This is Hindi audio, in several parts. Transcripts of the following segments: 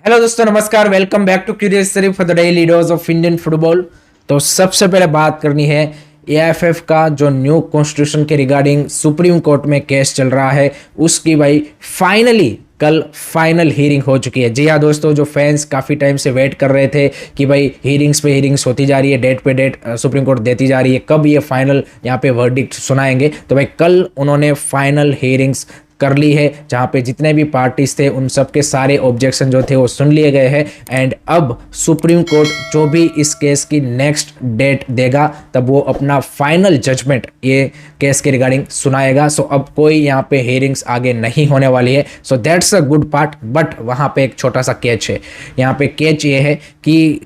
हेलो दोस्तों, नमस्कार। Welcome back to curious Sharif for the daily dose of Indian football. तो सबसे पहले बात करनी है एएफएफ का जो न्यू कॉन्स्टिट्यूशन के रिगार्डिंग सुप्रीम कोर्ट में केस चल रहा है उसकी भाई फाइनली कल फाइनल हियरिंग हो चुकी है। जी हाँ दोस्तों, जो फैंस काफ़ी टाइम से वेट कर रहे थे कि भाई हियरिंग्स पे हियरिंग्स होती जा रही है, डेट पे डेट सुप्रीम कोर्ट देती जा रही है, कब ये फाइनल यहाँ पे वर्डिक्ट सुनाएंगे। तो भाई कल उन्होंने फाइनल हियरिंग्स कर ली है, जहाँ पे जितने भी पार्टीज थे उन सब के सारे ऑब्जेक्शन जो थे वो सुन लिए गए हैं। एंड अब सुप्रीम कोर्ट जो भी इस केस की नेक्स्ट डेट देगा तब वो अपना फाइनल जजमेंट ये केस के रिगार्डिंग सुनाएगा। सो अब कोई यहाँ पे हियरिंग्स आगे नहीं होने वाली है। सो that's a good part. But वहाँ पे एक छोटा सा कैच है। यहाँ पे कैच ये है कि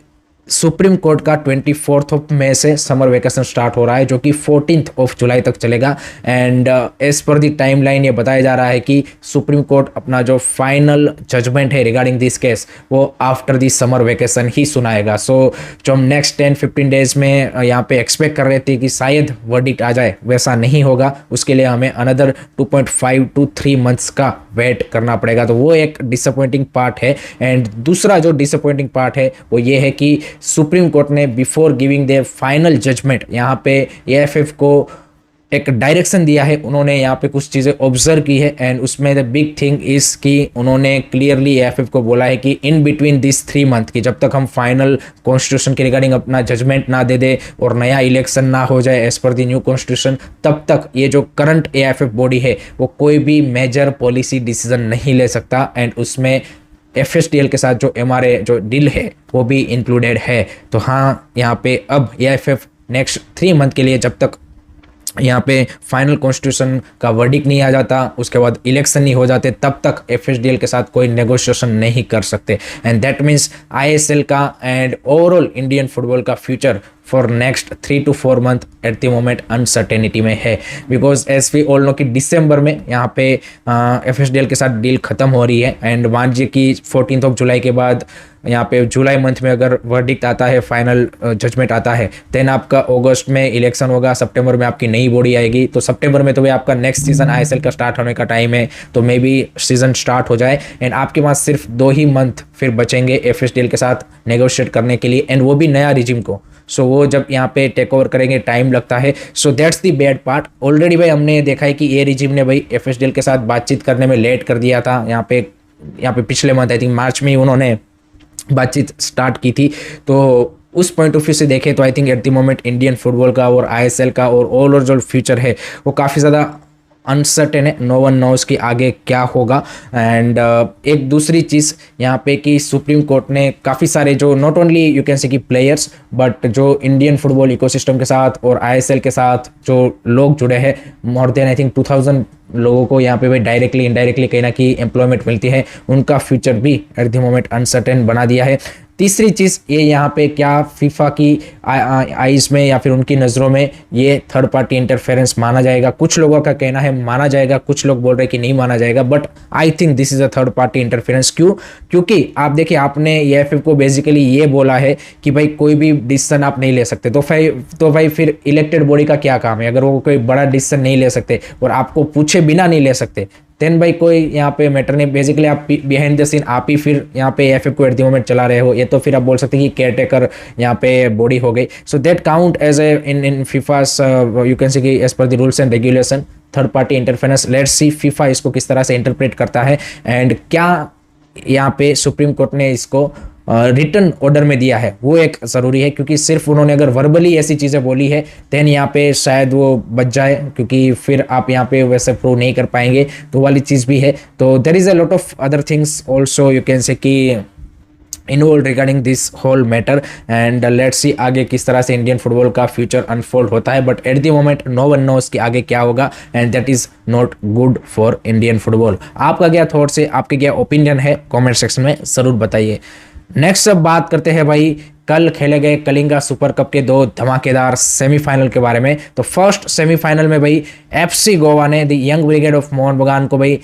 सुप्रीम कोर्ट का 24 मई से समर वेकेशन स्टार्ट हो रहा है, जो कि 14 जुलाई तक चलेगा। And as per the timeline ये बताया जा रहा है कि सुप्रीम कोर्ट अपना जो फाइनल जजमेंट है रिगार्डिंग दिस केस वो आफ्टर दी समर वेकेशन ही सुनाएगा। सो जो हम नेक्स्ट 10-15 डेज में यहाँ पे एक्सपेक्ट कर रहे थे कि शायद वर्डिक्ट आ जाए, वैसा नहीं होगा। उसके लिए हमें अनदर 2.5 to 3 मंथ्स का वेट करना पड़ेगा। तो वो एक डिसअपॉइंटिंग पार्ट है। एंड दूसरा जो डिसअपॉइंटिंग पार्ट है वो ये है कि सुप्रीम कोर्ट ने before giving their final judgement यहाँ पे एएफएफ को एक डायरेक्शन दिया है। उन्होंने यहाँ पे कुछ चीज़ें ऑब्जर्व की है एंड उसमें द बिग थिंग इज कि उन्होंने क्लियरली एएफएफ को बोला है कि इन बिटवीन दिस 3 मंथ की जब तक हम फाइनल कॉन्स्टिट्यूशन के रिगार्डिंग अपना जजमेंट ना दे दे और नया इलेक्शन ना हो जाए as per the new constitution, तब तक ये जो करंट एएफएफ बॉडी है वो कोई भी मेजर पॉलिसी डिसीजन नहीं ले सकता। एंड उसमें एफएसडीएल के साथ जो एमआरए जो डील है वो भी इंक्लूडेड है। तो हाँ, यहाँ पे अब एएफएफ नेक्स्ट 3 मंथ के लिए जब तक यहाँ पे फाइनल कॉन्स्टिट्यूशन का वर्डिक्ट नहीं आ जाता, उसके बाद इलेक्शन नहीं हो जाते, तब तक एफएसडीएल के साथ कोई नेगोशिएशन नहीं कर सकते। एंड दैट मीन्स आईएसएल का एंड ओवरऑल इंडियन फुटबॉल का future for next 3 to 4 month at the moment uncertainty में है। Because as we all know कि दिसंबर में यहाँ पे एफएसडीएल के साथ डील खत्म हो रही है। एंड मान लीजिए कि 14 जुलाई के बाद यहाँ पे जुलाई मंथ में अगर वर्डिक्ट आता है, फाइनल जजमेंट आता है, देन आपका अगस्त में इलेक्शन होगा, सितंबर में आपकी नई बॉडी आएगी। तो सितंबर में तो भाई आपका नेक्स्ट सीजन आईएसएल का स्टार्ट होने का टाइम है, तो मे बी सीजन स्टार्ट हो जाए एंड आपके पास सिर्फ 2 ही मंथ फिर बचेंगे एफएसडीएल के साथ नेगोशिएट करने के लिए, एंड वो भी नया रिजिम को। सो वो जब यहाँ पे टेक ओवर करेंगे टाइम लगता है। So that's the bad part. Already भाई हमने देखा है कि ये रिजिम ने भाई एफएसडीएल के साथ बातचीत करने में लेट कर दिया था। यहाँ पे पिछले मंथ आई थिंक मार्च में ही उन्होंने बातचीत स्टार्ट की थी। तो उस पॉइंट ऑफ व्यू से देखें तो I think eight the moment Indian football का और आईएसएल का और ओवरऑल जो फ्यूचर है वो काफ़ी ज़्यादा अनसर्टेन है। नो वन नोज कि आगे क्या होगा। एंड एक दूसरी चीज़ यहाँ पे कि सुप्रीम कोर्ट ने काफ़ी सारे जो not only you can say कि प्लेयर्स बट जो इंडियन फुटबॉल इकोसिस्टम के साथ और आईएसएल के साथ जो लोग जुड़े हैं, मोर देन आई थिंक 2000 लोगों को यहाँ पे भाई डायरेक्टली इनडायरेक्टली कहीं ना कहीं एम्प्लॉयमेंट मिलती है, उनका फ्यूचर भी एट द मोमेंट अनसर्टेन बना दिया है। तीसरी चीज़ ये यहाँ पे क्या फीफा की आइज़ में या फिर उनकी नज़रों में ये थर्ड पार्टी इंटरफेरेंस माना जाएगा। कुछ लोगों का कहना है माना जाएगा, कुछ लोग बोल रहे हैं कि नहीं माना जाएगा, but I think this is a third party interference. क्योंकि आप देखिए, आपने एएफएफ को बेसिकली ये बोला है कि भाई कोई भी डिसीजन आप नहीं ले सकते। तो भाई फिर इलेक्टेड बॉडी का क्या काम है? अगर वो कोई बड़ा डिसीजन नहीं ले सकते और आपको पूछे बिना नहीं ले सकते, देन भाई कोई यहाँ पे मैटर नहीं। बेसिकली आप बिहाइंड द सीन आप ही फिर यहाँ पे एएफएफ को एट द मोमेंट चला रहे हो। ये तो फिर आप बोल सकते हैं कि केयरटेकर यहाँ पे बॉडी हो गई। So that count as a in FIFA's you can say कि as per the rules and regulation third party interference. Let's see FIFA इसको किस तरह से इंटरप्रेट करता है एंड क्या यहाँ पे सुप्रीम कोर्ट ने इसको रिटर्न ऑर्डर में दिया है, वो एक ज़रूरी है। क्योंकि सिर्फ उन्होंने अगर वर्बली ऐसी चीज़ें बोली है देन यहाँ पे शायद वो बच जाए, क्योंकि फिर आप यहाँ पे वैसे प्रूव नहीं कर पाएंगे, तो वाली चीज़ भी है। तो there is a lot of other things also you can say कि involve regarding this whole matter. And let's see आगे किस तरह से इंडियन फुटबॉल का फ्यूचर अनफोल्ड होता है। But at the moment no one knows कि आगे क्या होगा and that is not good for Indian football. आपका क्या थॉट्स है, आपके क्या ओपिनियन है, कॉमेंट सेक्शन में ज़रूर बताइए। नेक्स्ट अब बात करते हैं भाई कल खेले गए कलिंगा सुपर कप के 2 धमाकेदार सेमीफाइनल के बारे में। तो फर्स्ट सेमीफाइनल में भाई एफसी गोवा ने the young brigade of Mohun बगान को भाई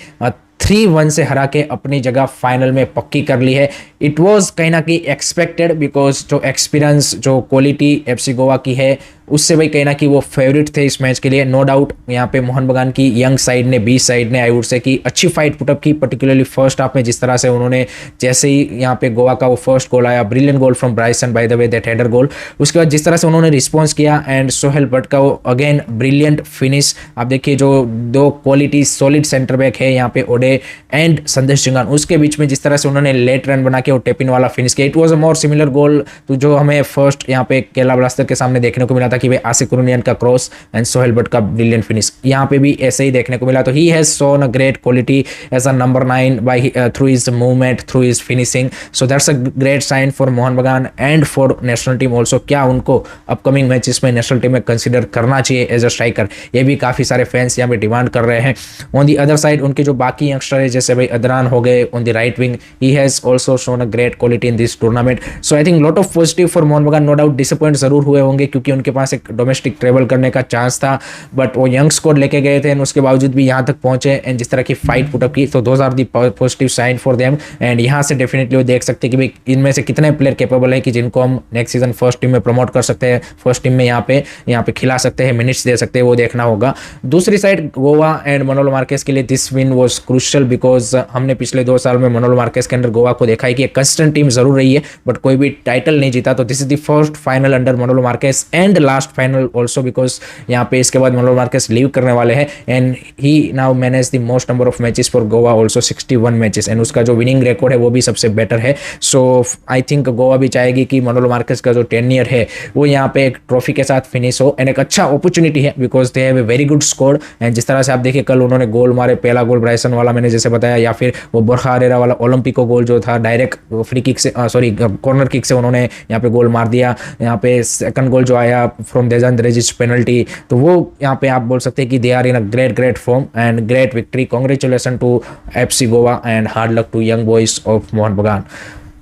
3-1 से हरा के अपनी जगह फाइनल में पक्की कर ली है। इट वाज कहीं ना कहीं एक्सपेक्टेड, बिकॉज जो एक्सपीरियंस, जो क्वालिटी एफसी गोवा की है, उससे भाई कहीं ना कहीं वो फेवरेट थे इस मैच के लिए, नो डाउट। यहाँ पे मोहन बगान की यंग साइड ने, बी साइड ने, आई वुड से की अच्छी फाइट पुटअप की, पर्टिकुलरली फर्स्ट हाफ में जिस तरह से उन्होंने, जैसे ही यहाँ पे गोवा का वो फर्स्ट गोल आया, brilliant goal from Bryson by the way, that header goal, उसके बाद जिस तरह से उन्होंने रिस्पॉन्स किया, एंड सोहेल भट्ट का वो अगेन ब्रिलियंट फिनिश। आप देखिए जो दो क्वालिटी सॉलिड सेंटर बैक है यहाँ पे, ओडे एंड संदेश चिंगान, उसके बीच में जिस तरह से उन्होंने लेट रन बना के वो टेपिन वाला फिनिश किया, it was a more similar goal तो जो हमें फर्स्ट यहाँ पे केला ब्लास्टर के सामने देखने को मिला था कि भाई आसिफ कुरुनियन का क्रॉस एंड सोहेल भट्ट का ब्रिलियंट फिनिश, यहाँ पे भी ऐसे ही देखने को मिला। तो he has shown a great quality as a number 9 by through his movement, through his finishing, so that's a great sign for Mohun Bagan and for national team also. क्या उनको अपकमिंग मैचेस में नेशनल टीम में कंसिडर करना चाहिए एज अ स्ट्राइकर, ये भी काफी सारे फैंस यहाँ पे डिमांड कर रहे हैं। ऑन दी अदर साइड उनके जो बाकी यंगस्टर है, जैसे भाई अदरान हो गए on the right wing, he has also shown a great quality in this tournament. So I think lot of positive for Mohun Bagan. No doubt disappoint जरूर हुए होंगे क्योंकि उनके पास एक डोमेस्टिक ट्रेवल करने का चांस था, बट वो यंग स्क्वाड लेके गए थे एंड उसके बावजूद भी यहाँ तक पहुंचे एंड जिस तरह की फाइट पुटअप की, तो those are the positive sign for them. And यहाँ से डेफिनेटली वो देख सकते हैं कि भाई इनमें से कितने प्लेयर कैपेबल है कि जिनको हम नेक्स्ट सीजन फर्स्ट टीम में प्रमोट कर सकते हैं, फर्स्ट टीम में यहाँ पे खिला सकते हैं, मिनट्स दे सकते हैं, वो देखना होगा। दूसरी साइड गोवा एंड मनोलो मार्केस के लिए this win was crucial, because हमने पिछले 2 साल में मनोलो मार्केस के अंडर गोवा को देखा है कि एक कंसिस्टेंट टीम जरूर रही है बट कोई भी टाइटल नहीं जीता। तो this is the first final under मनोलो Marquez and last final also, because यहाँ पे इसके बाद मनोलो मार्केस लीव करने वाले हैं and he now manage the most number of matches for Goa also, 61 matches, and उसका जो विनिंग रिकॉर्ड है वो भी सबसे बेटर है। सो आई थिंक गोवा भी चाहेगी कि मनोलो मार्केस का जो टेन्योर है वो यहाँ पे एक ट्रॉफी के साथ फिनिश हो, एंड एक अच्छा अपॉर्चुनिटी है because they have a very good score. And जिस तरह से आप देखिए कल उन्होंने गोल मारे, पहला गोल ब्राइसन वाला मैंने जैसे बताया, या फिर वो बोरखा अरेरा वाला ओलंपिको गोल जो था डायरेक्ट फ्री किक से, सॉरी कॉर्नर किक से उन्होंने यहाँ पे गोल मार दिया। यहाँ पे सेकंड गोल जो आया फ्रॉम देजान द्रेजिच पेनल्टी, तो वो यहाँ पे आप बोल सकते हैं कि they are in a great form and great victory. Congratulation to FC Goa and hard luck to young boys of Mohun Bagan.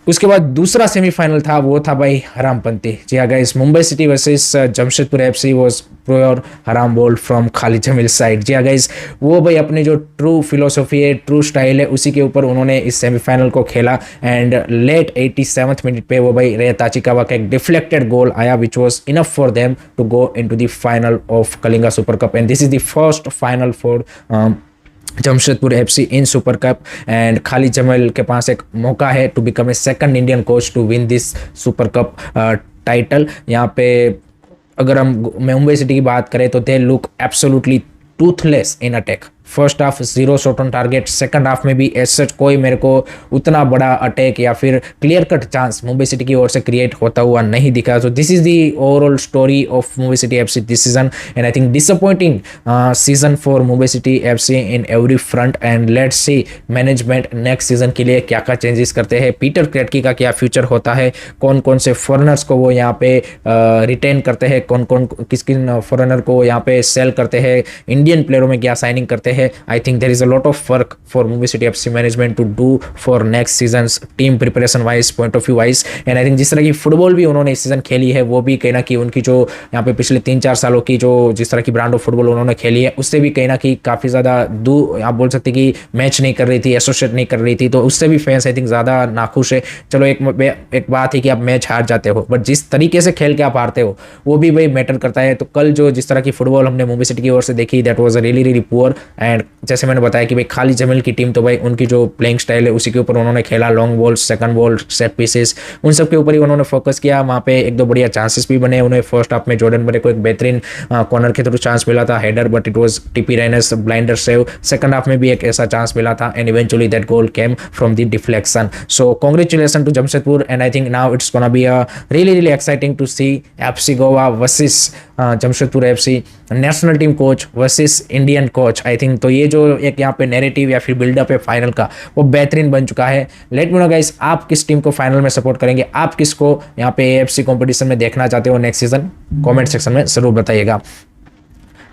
उसके बाद दूसरा सेमीफाइनल था, वो था भाई हरामपंती। जी हाँ guys, Mumbai City versus Jamshedpur FC was pure हराम ball from Khalid Jamil side. जी हाँ गाइस, वो भाई अपनी जो ट्रू फिलोसफी है, ट्रू स्टाइल है, उसी के ऊपर उन्होंने इस सेमीफाइनल को खेला एंड लेट 87th मिनट पे वो भाई रे ताचिकावा का एक डिफ्लेक्टेड गोल आया which was enough for them to go into the final of Kalinga super cup and this is the first final for Jamshedpur FC in super cup and Khalid Jamil के पास एक मौका है to become a second Indian coach to win this super cup title. यहाँ पे अगर हम मुंबई सिटी की बात करें तो they look absolutely Toothless in attack. First half 0 shot on target, second half में भी एज कोई मेरे को उतना बड़ा अटैक या फिर clear cut chance Mumbai city की ओर से क्रिएट होता हुआ नहीं दिखा। तो this is the overall story of Mumbai city FC this season and I think disappointing season for Mumbai city FC in every front end let's C management next season के लिए क्या क्या चेंजेस करते हैं, पीटर क्रेटकी का क्या फ्यूचर होता है, कौन कौन से फॉरेनर्स को वो यहाँ पे रिटेन करते हैं, कौन कौन किस किन फॉरेनर को यहाँ पे सेल करते हैं, इंडियन प्लेयरों में क्या साइनिंग करते हैं। I think there is a lot of work for Mumbai City FC management to do for next season's team preparation wise, point of view wise, and I think जिस तरह की फुटबॉल भी उन्होंने इस सीजन खेली है वो भी कहीं ना कहीं उनकी जो यहाँ पे पिछले 3-4 सालों की जो जिस तरह की ब्रांड ऑफ फुटबॉल उन्होंने खेली है उससे भी कहीं ना कहीं काफ़ी ज़्यादा दूर आप बोल सकते कि मैच नहीं कर रही थी, एसोसिएट नहीं कर रही थी, तो उससे भी फैंस आई थिंक ज़्यादा नाखुश है। चलो एक बात है कि आप मैच हार जाते हो बट जिस तरीके से खेल के आप हारते हो वो भी भाई मैटर करता है। तो कल जो जिस तरह की फुटबॉल हमने मुंबई सिटी की ओर से देखी that was really really poor and जैसे मैंने बताया कि भाई खालिद जमील की टीम तो भाई उनकी जो प्लेइंग स्टाइल है उसी के ऊपर उन्होंने खेला, long ball, second ball, set pieces, उन सब के ऊपर ही उन्होंने फोकस किया। वहाँ पे 1-2 बढ़िया चांसेस भी बने उन्हें। फर्स्ट हाफ में जॉर्डन बरे को एक बेहतरीन कॉर्नर के थ्रू चांस मिला था, header, but it was TP Rehenesh blinder save. Second half में भी एक ऐसा चांस मिला था and eventually that goal came from the deflection. So congratulation to Jamshedpur and I think now it's gonna be a really really exciting to see FC Goa versus Jamshedpur FC, national team coach versus Indian coach. I think तो ये जो एक यहाँ पे नैरेटिव या फिर बिल्डअप है फाइनल का वो बेहतरीन बन चुका है। लेट मी नो गाइस, आप किस टीम को फाइनल में सपोर्ट करेंगे, आप किसको यहाँ पे एएफसी कंपटीशन में देखना चाहते हो नेक्स्ट सीजन, कमेंट सेक्शन में जरूर बताइएगा।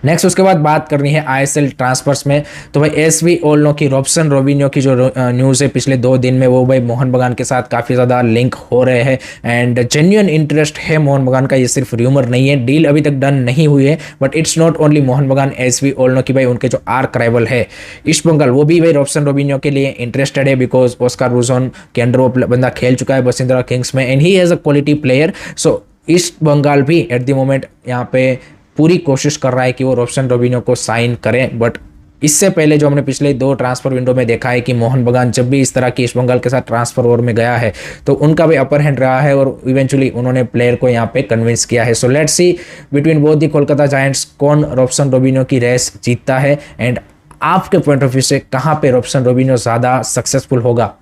नेक्स्ट उसके बाद बात करनी है आईएसएल ट्रांसफर्स में। तो भाई एस वी ऑल नो की रॉबसन रोबिन्यो की जो न्यूज़ है पिछले 2 दिन में, वो भाई मोहन बगान के साथ काफ़ी ज़्यादा लिंक हो रहे हैं एंड जेन्युइन इंटरेस्ट है मोहन बगान का, ये सिर्फ र्यूमर नहीं है। डील अभी तक डन नहीं हुई है, but it's not only Mohan बगान, एस वी ऑल नो की भाई उनके जो आर्क राइवल है ईस्ट बंगाल, वो भी भाई रॉबसन रोबिन्यो के लिए इंटरेस्टेड है, बिकॉज ऑस्कार रूजोन के अंडर वो बंदा खेल चुका है बसिंदरा किंग्स में and he has a quality player. So East Bengal भी एट द मोमेंट यहाँ पे पूरी कोशिश कर रहा है कि वो रॉबसन रोबिन्यो को साइन करें। बट इससे पहले जो हमने पिछले 2 ट्रांसफर विंडो में देखा है कि मोहन बगान जब भी इस तरह की ईस्ट बंगाल के साथ ट्रांसफर वॉर में गया है तो उनका भी अपर हैंड रहा है और इवेंचुअली उन्होंने प्लेयर को यहाँ पे कन्विंस किया है। So let's see between both the Kolkata giants कौन रॉबसन रोबिन्यो की रेस जीतता है एंड आपके पॉइंट ऑफ व्यू से कहाँ पे रॉबसन रोबिन्यो ज़्यादा सक्सेसफुल होगा,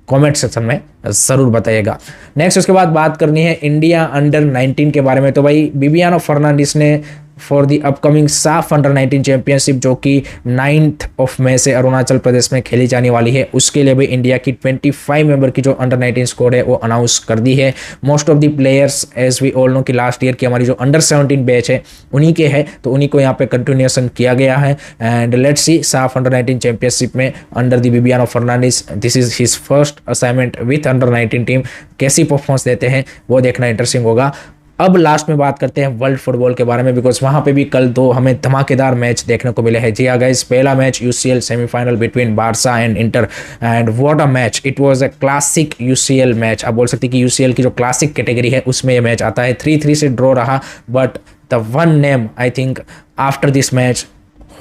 कमेंट सेक्शन में ज़रूर बताइएगा। नेक्स्ट उसके बाद बात करनी है इंडिया अंडर 19 के बारे में। तो भाई बिबियानो फर्नांडिस ने फॉर दी अपकमिंग साफ अंडर 19 चैंपियनशिप जो कि 9 मई से अरुणाचल प्रदेश में खेली जाने वाली है, उसके लिए भी इंडिया की 25 मेंबर की जो अंडर 19 स्क्वाड है वो अनाउंस कर दी है। Most of the players as we all know कि लास्ट ईयर की हमारी जो अंडर 17 बैच है उन्हीं के है, तो उन्हीं को यहाँ पे कंटिन्यूएशन किया गया है and let's see SAFF under 19 championship में under the Bibiano Fernandes, this is his first assignment with under 19 team, कैसी परफॉर्मेंस देते हैं वो देखना इंटरेस्टिंग होगा। अब लास्ट में बात करते हैं वर्ल्ड फुटबॉल के बारे में, बिकॉज वहां पे भी कल 2 हमें धमाकेदार मैच देखने को मिले हैं। जी हाँ गाइस, पहला match UCL semifinal between Barça and inter and what a match, it was a classic UCL match. आप बोल सकते हैं कि यूसीएल की जो क्लासिक कैटेगरी है उसमें ये मैच आता है। 3-3 से ड्रॉ रहा, but the one name I think after this match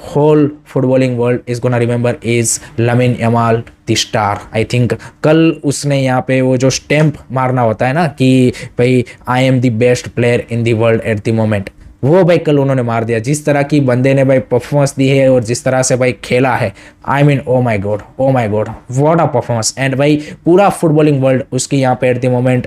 whole footballing world is gonna remember is Lamine Yamal the star। I think कल उसने यहाँ पे वो जो स्टैम्प मारना होता है ना कि भाई I am the best player in the world at the moment, वो भाई कल उन्होंने मार दिया। जिस तरह की बंदे ने भाई परफॉर्मेंस दी है और जिस तरह से भाई खेला है, I mean oh my god what a performance. And भाई पूरा फुटबॉलिंग वर्ल्ड उसकी यहाँ पे एट द मोमेंट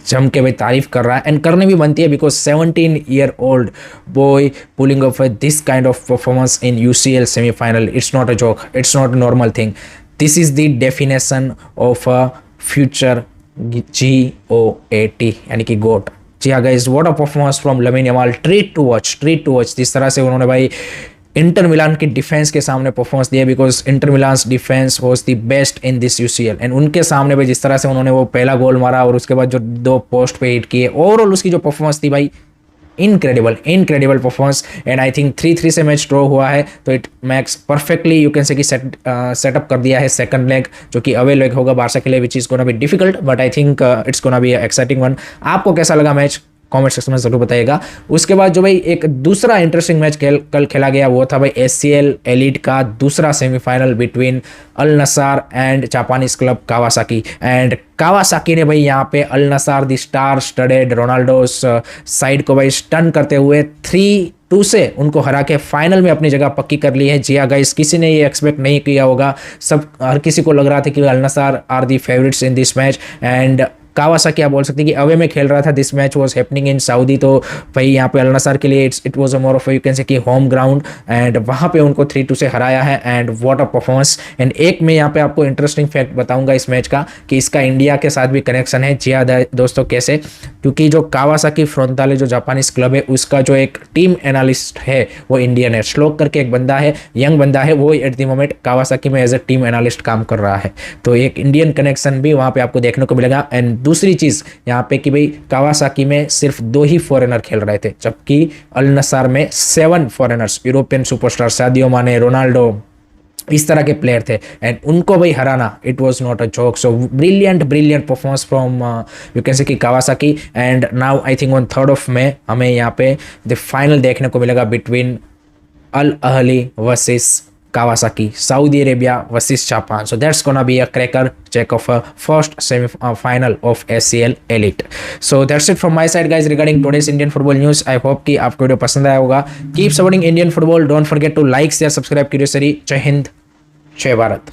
जम के भाई तारीफ कर रहा है एंड करने भी बनती है, because 17-year-old boy pulling off this kind of performance in UCL semifinal, it's not a joke, it's not a normal thing, this is the definition of a future GOAT यानी कि गोट। जी हाँ guys, what a performance from Lamine Yamal, treat to watch. जिस तरह से उन्होंने भाई इंटर मिलान के डिफेंस के सामने परफॉर्मेंस दिया, because Inter Milan's defence was the best in this UCL and उनके सामने भाई जिस तरह से उन्होंने वो पहला गोल मारा और उसके बाद जो 2 पोस्ट पे हिट किए, ओवरऑल उसकी जो परफॉर्मेंस थी भाई incredible performance. And I think 3-3 से मैच ड्रॉ हुआ है, तो it max perfectly you can say कि सेटअप कर दिया है सेकंड लेग, जो कि अवे लेग होगा बारसा के लिए, which is gonna be difficult, but I think it's gonna be exciting one. आपको कैसा लगा मैच कमेंट सेक्शन में जरूर बताइएगा। उसके बाद जो भाई एक दूसरा इंटरेस्टिंग मैच कल खेला गया वो था भाई एसीएल एलिट का दूसरा semifinal between Al Nassr and Japanese club Kawasaki and Kawasaki ने भाई यहाँ पे Al Nassr the star studded Ronaldo side को भाई स्टन करते हुए 3-2 से उनको हरा के फाइनल में अपनी जगह पक्की कर ली है। जी हाँ गाइस, किसी ने ये एक्सपेक्ट नहीं किया होगा, हर किसी को लग रहा था कि Al Nassr are the favourites in this match and Kawasaki आप बोल सकते हैं कि अवे में खेल रहा था। This match was happening in Saudi, तो भाई यहाँ पे अल नसार के लिए it was a more of you can say कि होम ग्राउंड एंड वहाँ पे उनको 3-2 से हराया है and what a performance. And एक मैं यहाँ पे आपको इंटरेस्टिंग फैक्ट बताऊंगा इस मैच का कि इसका इंडिया के साथ भी कनेक्शन है। जी हाँ दोस्तों, कैसे, क्योंकि जो कावासाकी फ्रोंताले जो जापानीज क्लब है उसका जो एक टीम एनालिस्ट है वो इंडियन है, श्लोक करके एक बंदा है, यंग बंदा है, वो एट द मोमेंट कावासाकी में एज ए टीम एनालिस्ट काम कर रहा है, तो एक इंडियन कनेक्शन भी वहाँ पे आपको देखने को मिलेगा। एंड दूसरी चीज़ यहाँ पे कि भाई कावासाकी में सिर्फ 2 ही फॉरेनर खेल रहे थे, जबकि अल नसार में 7 foreigners, European superstar Sadio Mane, Ronaldo, इस तरह के प्लेयर थे एंड उनको भाई हराना it was not a joke. So brilliant performance from you can say कि Kawasaki and now I think on 3rd of May हमें यहाँ पे द फाइनल देखने को मिलेगा between Al Ahli versus Kawasaki, Saudi Arabia versus Japan. So that's gonna be a cracker check of a first semi-final of ACL Elite. So that's it from my side guys regarding today's Indian football news. I hope कि आपको वीडियो पसंद आया होगा। Keep supporting Indian football. Don't forget to like, share, subscribe, Curiosity. जय हिंद, जय भारत।